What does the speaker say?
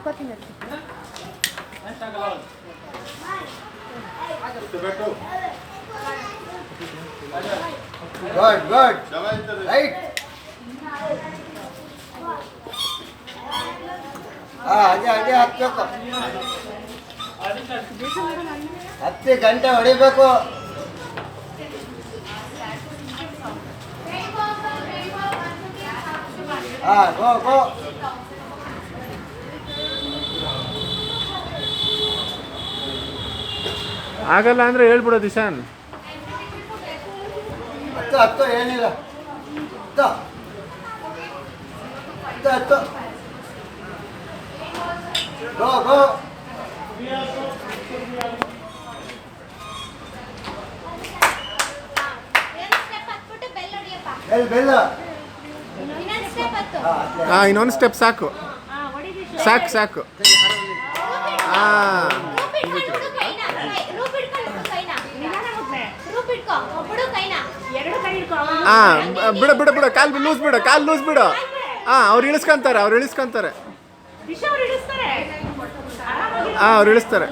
ಇಟ್ಕೋತೀನಿ. Good good right. ಹಾಗೆ ಹಾಗೆ ಹತ್ಬೇಕು. 10 ಗಂಟೆ ಹೊಡಿಬೇಕು. ಗೋ ಗೋ. ಆಗಲ್ಲ ಅಂದ್ರೆ ಹೇಳ್ಬಿಡು ದಿಶಾನ್. 10 ಏನಿಲ್ಲ. 10 ಗೋ ಗೋ. ಬೆಲ್ಲ ಇನ್ನೊಂದು ಸ್ಟೆಪ್ ಸಾಕು ಸಾಕು ಸಾಕು. ಬಿಡು ಬಿಡು ಬಿಡು, ಕಾಲು ಲೂಸ್ ಬಿಡು, ಕಾಲು ಲೂಸ್ ಬಿಡು. ಅವ್ರು ಇಳಿಸ್ಕೊಂತಾರೆ, ಅವ್ರು ಇಳಿಸ್ತಾರೆ. ಅವ್ರು ಇಳಿಸ್ತಾರೆ.